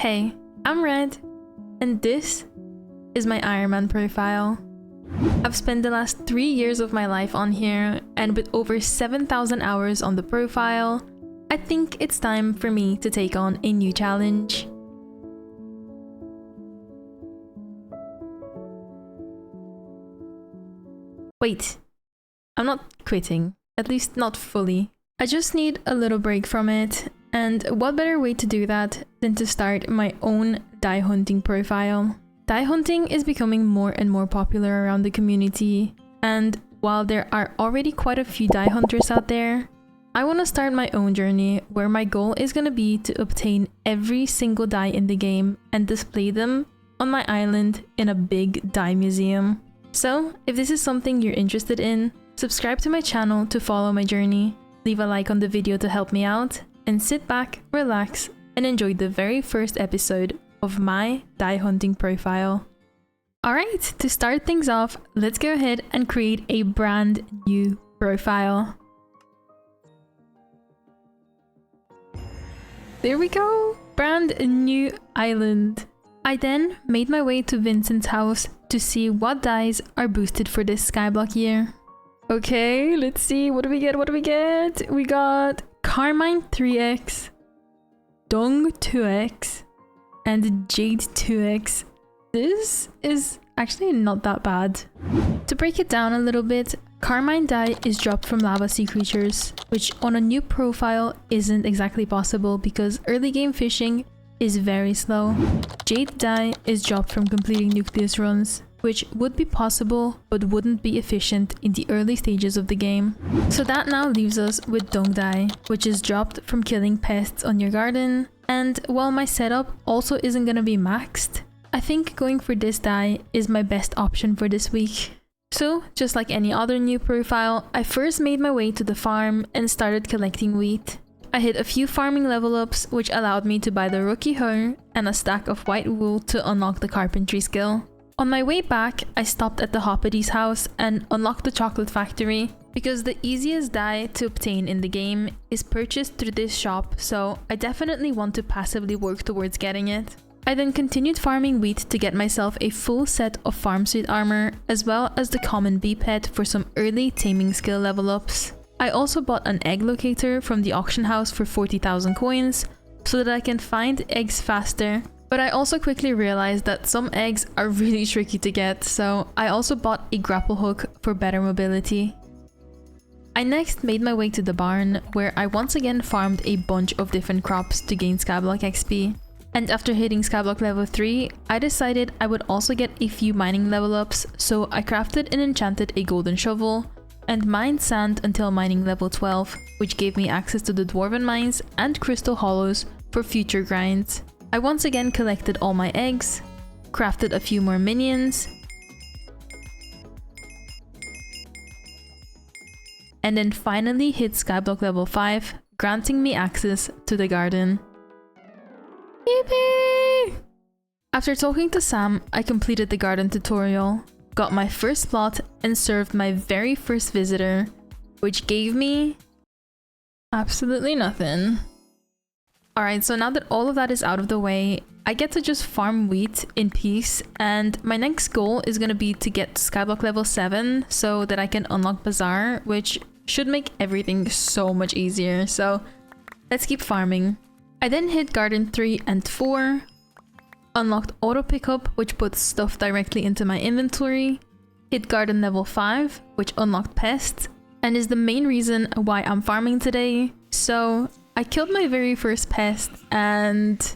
Hey, I'm Red, and this is my Ironman profile. I've spent the last 3 years of my life on here, and with over 7,000 hours on the profile, I think it's time for me to take on a new challenge. Wait, I'm not quitting, at least not fully. I just need a little break from it, and what better way to do that than to start my own die hunting profile. Die hunting is becoming more and more popular around the community, and while there are already quite a few die hunters out there, I want to start my own journey where my goal is going to be to obtain every single die in the game and display them on my island in a big die museum. So, if this is something you're interested in, subscribe to my channel to follow my journey, leave a like on the video to help me out, and sit back, relax, and enjoy the very first episode of my die hunting profile. Alright, to start things off, let's go ahead and create a brand new profile. There we go! Brand new island. I then made my way to Vincent's house to see what dies are boosted for this Skyblock year. Okay, let's see, what do we get? We got Carmine 3x, Dung 2x, and Jade 2x. This is actually not that bad. To break it down a little bit, Carmine dye is dropped from lava sea creatures, which on a new profile isn't exactly possible because early game fishing is very slow. Jade dye is dropped from completing nucleus runs, which would be possible but wouldn't be efficient in the early stages of the game. So that now leaves us with Dung dye, which is dropped from killing pests on your garden, and while my setup also isn't gonna be maxed, I think going for this dye is my best option for this week. So, just like any other new profile, I first made my way to the farm and started collecting wheat. I hit a few farming level ups, which allowed me to buy the rookie hoe and a stack of white wool to unlock the carpentry skill. On my way back, I stopped at the Hoppity's house and unlocked the chocolate factory because the easiest dye to obtain in the game is purchased through this shop, so I definitely want to passively work towards getting it. I then continued farming wheat to get myself a full set of farm suit armor as well as the common bee pet for some early taming skill level ups. I also bought an egg locator from the auction house for 40,000 coins so that I can find eggs faster. But I also quickly realized that some eggs are really tricky to get, so I also bought a grapple hook for better mobility. I next made my way to the barn, where I once again farmed a bunch of different crops to gain Skyblock XP. And after hitting Skyblock level 3, I decided I would also get a few mining level ups, so I crafted and enchanted a golden shovel, and mined sand until mining level 12, which gave me access to the dwarven mines and crystal hollows for future grinds. I once again collected all my eggs, crafted a few more minions, and then finally hit Skyblock level 5, granting me access to the garden. Yippee! After talking to Sam, I completed the garden tutorial, got my first plot, and served my very first visitor, which gave me absolutely nothing. Alright, so now that all of that is out of the way, I get to just farm wheat in peace, and my next goal is gonna be to get to Skyblock level 7 so that I can unlock Bazaar, which should make everything so much easier, so let's keep farming. I then hit Garden 3 and 4, unlocked Auto Pickup, which puts stuff directly into my inventory, hit Garden level 5, which unlocked Pest, and is the main reason why I'm farming today, so I killed my very first pest and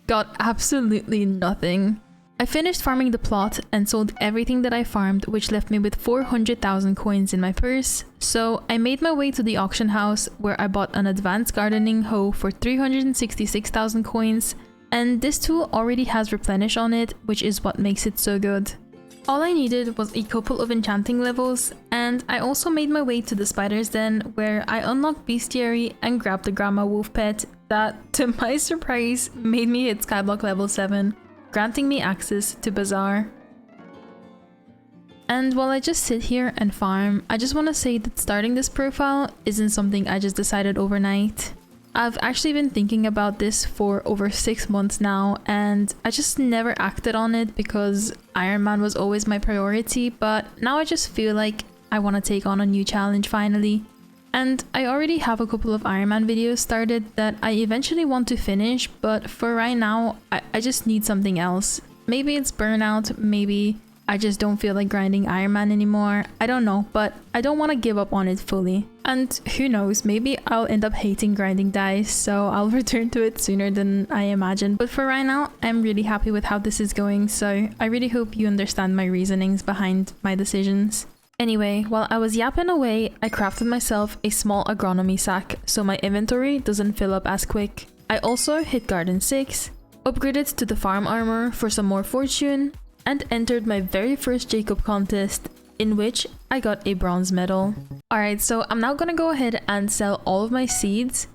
got absolutely nothing. I finished farming the plot and sold everything that I farmed, which left me with 400,000 coins in my purse, so I made my way to the auction house where I bought an advanced gardening hoe for 366,000 coins, and this tool already has replenish on it, which is what makes it so good. All I needed was a couple of enchanting levels, and I also made my way to the spider's den where I unlocked bestiary and grabbed the grandma wolf pet that, to my surprise, made me hit Skyblock level 7, granting me access to Bazaar. And while I just sit here and farm, I just want to say that starting this profile isn't something I just decided overnight. I've actually been thinking about this for over 6 months now, and I just never acted on it because Ironman was always my priority, but now I just feel like I want to take on a new challenge finally. And I already have a couple of Ironman videos started that I eventually want to finish, but for right now, I just need something else. Maybe it's burnout, maybe I just don't feel like grinding Ironman anymore. I don't know, but I don't want to give up on it fully. And who knows, maybe I'll end up hating grinding dyes, so I'll return to it sooner than I imagined. But for right now, I'm really happy with how this is going, so I really hope you understand my reasonings behind my decisions. Anyway, while I was yapping away, I crafted myself a small agronomy sack so my inventory doesn't fill up as quick. I also hit Garden 6, upgraded to the farm armor for some more fortune, and entered my very first Jacob contest, in which I got a bronze medal. Alright, so I'm now gonna go ahead and sell all of my seeds,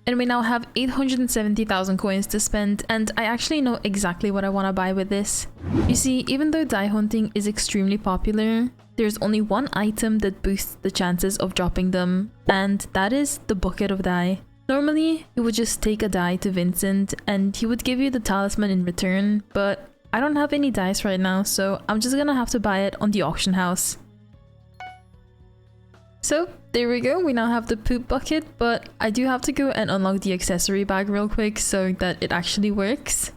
and we now have 870,000 coins to spend, and I actually know exactly what I want to buy with this. You see, even though dye hunting is extremely popular, there's only one item that boosts the chances of dropping them, and that is the bucket of dye. Normally, you would just take a dye to Vincent and he would give you the talisman in return, but I don't have any dyes right now, so I'm just gonna have to buy it on the auction house. So there we go, we now have the poop bucket, but I do have to go and unlock the accessory bag real quick so that it actually works.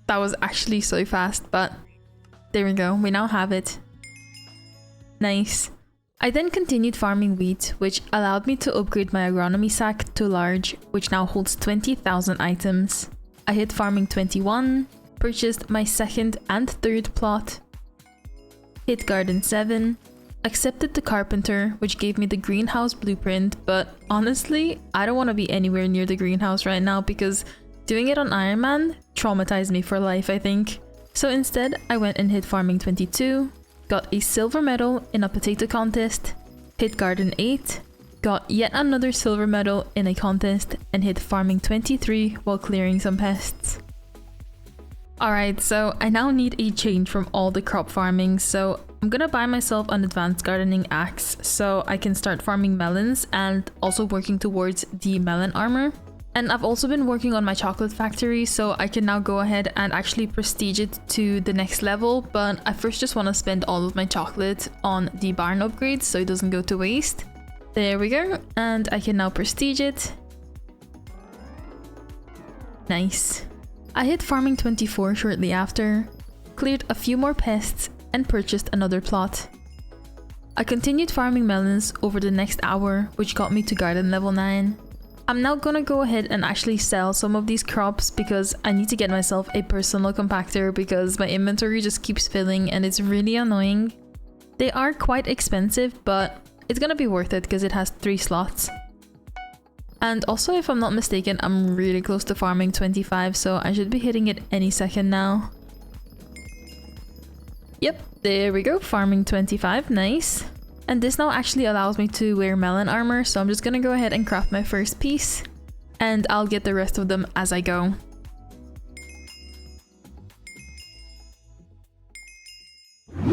That was actually so fast, but there we go, we now have it. Nice. I then continued farming wheat, which allowed me to upgrade my agronomy sack to large, which now holds 20,000 items. I hit farming 21, purchased my second and third plot, hit garden 7, accepted the carpenter, which gave me the greenhouse blueprint, but honestly, I don't want to be anywhere near the greenhouse right now because doing it on Ironman traumatized me for life, I think. So instead, I went and hit farming 22, got a silver medal in a potato contest, hit garden 8, got yet another silver medal in a contest, and hit farming 23 while clearing some pests. Alright, so I now need a change from all the crop farming, so I'm gonna buy myself an advanced gardening axe so I can start farming melons and also working towards the melon armor. And I've also been working on my chocolate factory, so I can now go ahead and actually prestige it to the next level, but I first just want to spend all of my chocolate on the barn upgrades so it doesn't go to waste. There we go, and I can now prestige it. Nice. I hit farming 24 shortly after, cleared a few more pests, and purchased another plot. I continued farming melons over the next hour, which got me to garden level 9. I'm now gonna go ahead and actually sell some of these crops because I need to get myself a personal compactor because my inventory just keeps filling and it's really annoying. They are quite expensive, but it's gonna be worth it because it has 3 slots. And also, if I'm not mistaken, I'm really close to farming 25, so I should be hitting it any second now. Yep, there we go, farming 25, nice. And this now actually allows me to wear melon armor, so I'm just gonna go ahead and craft my first piece, and I'll get the rest of them as I go.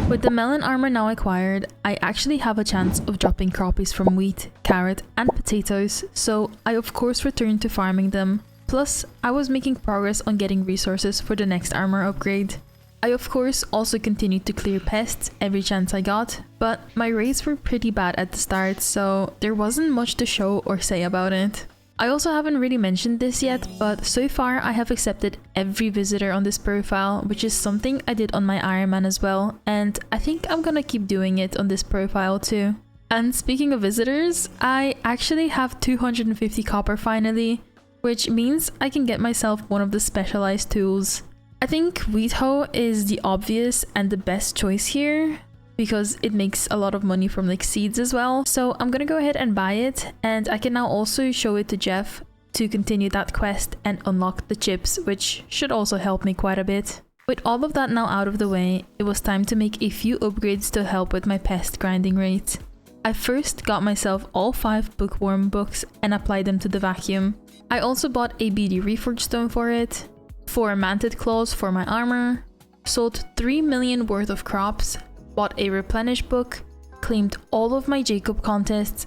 With the melon armor now acquired, I actually have a chance of dropping croppies from wheat, carrot, and potatoes, so I of course returned to farming them. Plus, I was making progress on getting resources for the next armor upgrade. I of course also continued to clear pests every chance I got, but my raids were pretty bad at the start, so there wasn't much to show or say about it. I also haven't really mentioned this yet, but so far I have accepted every visitor on this profile, which is something I did on my Ironman as well, and I think I'm gonna keep doing it on this profile too. And speaking of visitors, I actually have 250 copper finally, which means I can get myself one of the specialized tools. I think wheat hoe is the obvious and the best choice here because it makes a lot of money from like seeds as well. So I'm gonna go ahead and buy it, and I can now also show it to Jeff to continue that quest and unlock the chips, which should also help me quite a bit. With all of that now out of the way, it was time to make a few upgrades to help with my pest grinding rate. I first got myself all 5 bookworm books and applied them to the vacuum. I also bought a beady reforged stone for it, 4 manted claws for my armor, sold 3 million worth of crops, bought a replenish book, claimed all of my Jacob contests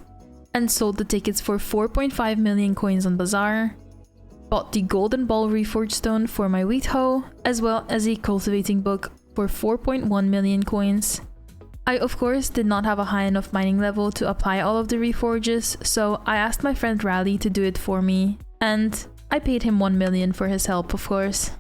and sold the tickets for 4.5 million coins on Bazaar, bought the golden ball reforged stone for my wheat hoe, as well as a cultivating book for 4.1 million coins. I of course did not have a high enough mining level to apply all of the reforges, so I asked my friend Rally to do it for me, and I paid him 1 million for his help, of course.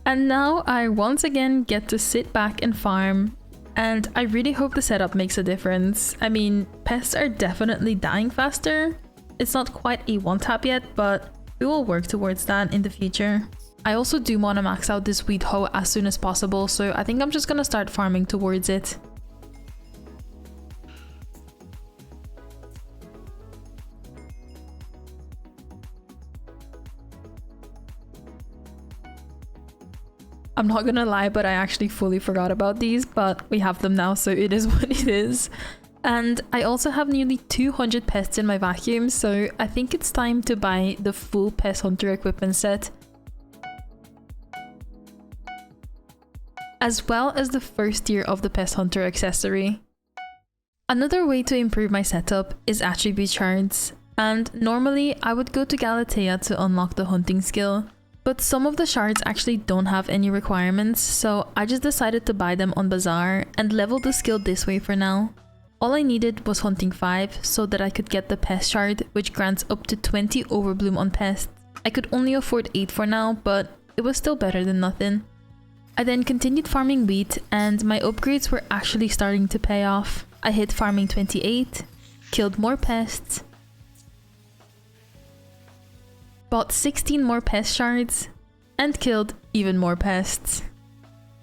And now I once again get to sit back and farm, and I really hope the setup makes a difference. I mean, pests are definitely dying faster. It's not quite a one-tap yet, but we will work towards that in the future. I also do want to max out this wheat hoe as soon as possible, so I think I'm just gonna start farming towards it. I'm not gonna lie, but I actually fully forgot about these, but we have them now, so it is what it is. And I also have nearly 200 pests in my vacuum, so I think it's time to buy the full pest hunter equipment set, as well as the first tier of the pest hunter accessory. Another way to improve my setup is attribute shards, and normally I would go to Galatea to unlock the hunting skill, but some of the shards actually don't have any requirements, so I just decided to buy them on Bazaar and level the skill this way for now. All I needed was hunting 5 so that I could get the pest shard, which grants up to 20 overbloom on pests. I could only afford 8 for now, but it was still better than nothing. I then continued farming wheat, and my upgrades were actually starting to pay off. I hit farming 28, killed more pests, bought 16 more pest shards, and killed even more pests.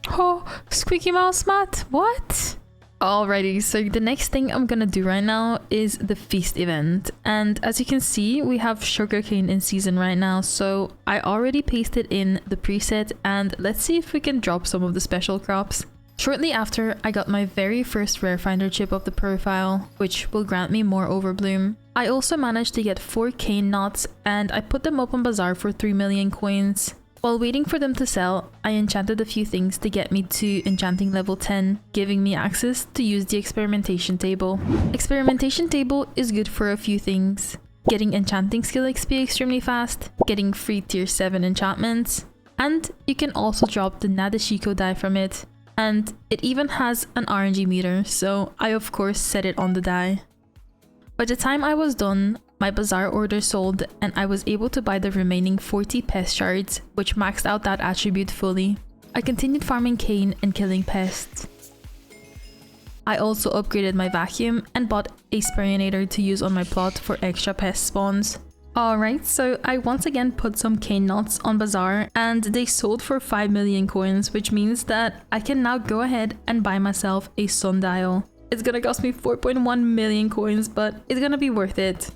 Oh, squeaky mouse mat, what? Alrighty, so the next thing I'm gonna do right now is the feast event, and as you can see we have sugarcane in season right now, so I already pasted in the preset, and let's see if we can drop some of the special crops. Shortly after, I got my very first rare finder chip of the profile, which will grant me more overbloom. I also managed to get 4 cane knots, and I put them up on Bazaar for 3 million coins. While waiting for them to sell, I enchanted a few things to get me to enchanting level 10, giving me access to use the experimentation table. Experimentation table is good for a few things: getting enchanting skill XP extremely fast, getting free tier 7 enchantments, and you can also drop the Nadeshiko die from it. And it even has an RNG meter, so I of course set it on the die. By the time I was done, my Bazaar order sold, and I was able to buy the remaining 40 pest shards, which maxed out that attribute fully. I continued farming cane and killing pests. I also upgraded my vacuum and bought a sprayinator to use on my plot for extra pest spawns. Alright, so I once again put some cane knots on Bazaar, and they sold for 5 million coins, which means that I can now go ahead and buy myself a sundial. It's gonna cost me 4.1 million coins, but it's gonna be worth it.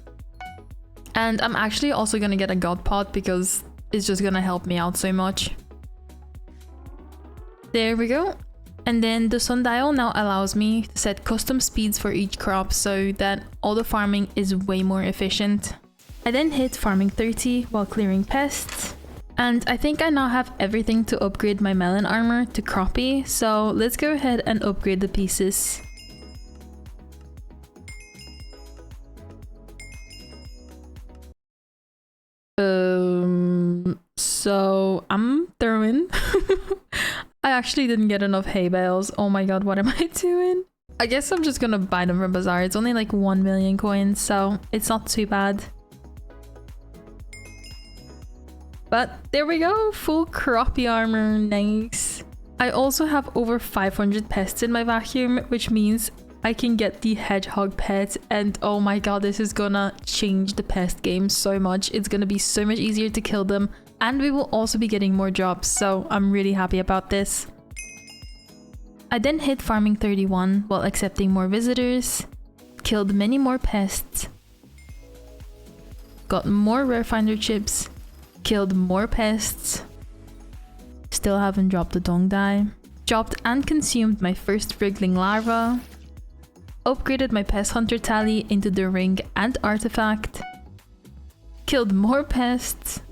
And I'm actually also gonna get a god pot because it's just gonna help me out so much. There we go. And then the sundial now allows me to set custom speeds for each crop so that all the farming is way more efficient. I then hit farming 30 while clearing pests. And I think I now have everything to upgrade my melon armor to croppy, so let's go ahead and upgrade the pieces. So I'm throwing. I actually didn't get enough hay bales. Oh my god, what am I doing? I guess I'm just gonna buy them from Bazaar. It's only like 1 million coins, so it's not too bad. But there we go, full croppy armor, nice. I also have over 500 pests in my vacuum, which means I can get the hedgehog pet, and oh my god, this is gonna change the pest game so much. It's gonna be so much easier to kill them, and we will also be getting more drops, so I'm really happy about this. I then hit farming 31 while accepting more visitors, killed many more pests, got more rare finder chips, killed more pests, still haven't dropped the dung dye, dropped and consumed my first wriggling larva, upgraded my pest hunter tally into the ring and artifact, killed more pests,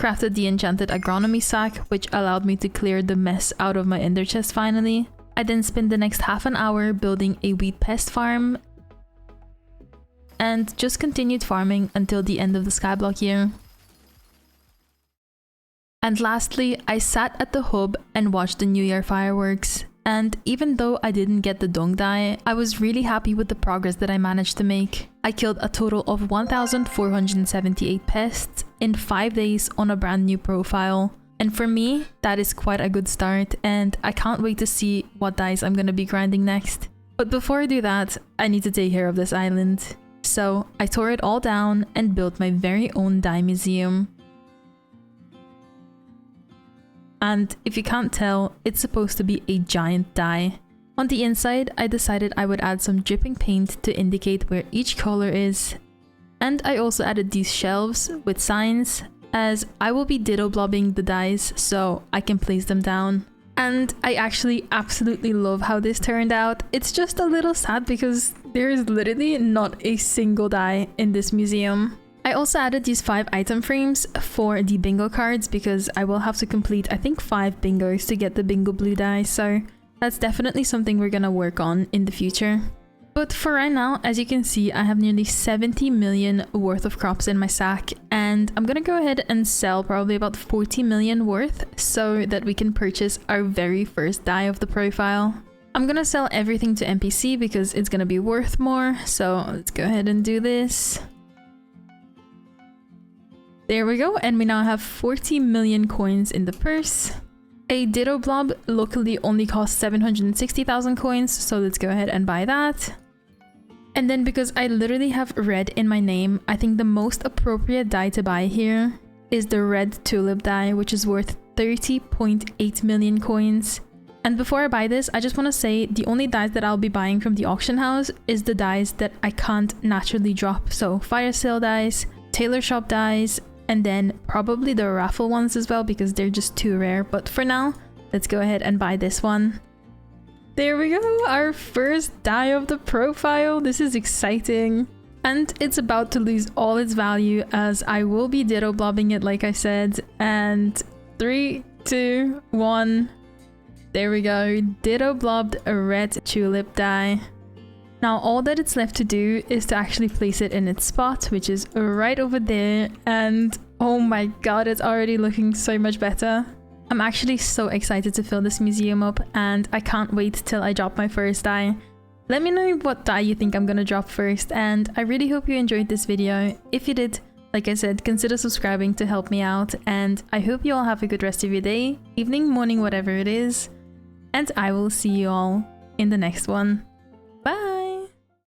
crafted the enchanted agronomy sack, which allowed me to clear the mess out of my ender chest finally. I then spent the next half an hour building a wheat pest farm and just continued farming until the end of the Skyblock year. And lastly, I sat at the hub and watched the New Year fireworks. And even though I didn't get the dung dye, I was really happy with the progress that I managed to make. I killed a total of 1,478 pests in 5 days on a brand new profile. And for me, that is quite a good start, and I can't wait to see what dyes I'm gonna be grinding next. But before I do that, I need to take care of this island. So I tore it all down and built my very own dye museum. And if you can't tell, it's supposed to be a giant dye. On the inside, I decided I would add some dripping paint to indicate where each color is. And I also added these shelves with signs, as I will be ditto blobbing the dyes so I can place them down. And I actually absolutely love how this turned out. It's just a little sad because there is literally not a single dye in this museum. I also added these 5 item frames for the bingo cards because I will have to complete I think 5 bingos to get the bingo blue dye, so that's definitely something we're gonna work on in the future. But for right now, as you can see, I have nearly 70 million worth of crops in my sack, and I'm gonna go ahead and sell probably about 40 million worth so that we can purchase our very first dye of the profile. I'm gonna sell everything to NPC because it's gonna be worth more, so let's go ahead and do this. There we go, and we now have 40 million coins in the purse. A ditto blob locally only costs 760,000 coins, so let's go ahead and buy that. And then because I literally have red in my name, I think the most appropriate dye to buy here is the red tulip dye, which is worth 30.8 million coins. And before I buy this, I just want to say the only dyes that I'll be buying from the auction house is the dyes that I can't naturally drop. So fire sale dyes, tailor shop dyes, and then probably the raffle ones as well because they're just too rare. But for now, let's go ahead and buy this one. There we go, our first dye of the profile. This is exciting. And it's about to lose all its value as I will be ditto blobbing it like I said. And 3, 2, 1. There we go, ditto blobbed a red tulip dye. Now all that it's left to do is to actually place it in its spot, which is right over there, and oh my god, it's already looking so much better. I'm actually so excited to fill this museum up, and I can't wait till I drop my first dye. Let me know what dye you think I'm gonna drop first, and I really hope you enjoyed this video. If you did, like I said, consider subscribing to help me out, and I hope you all have a good rest of your day, evening, morning, whatever it is, and I will see you all in the next one. Bye!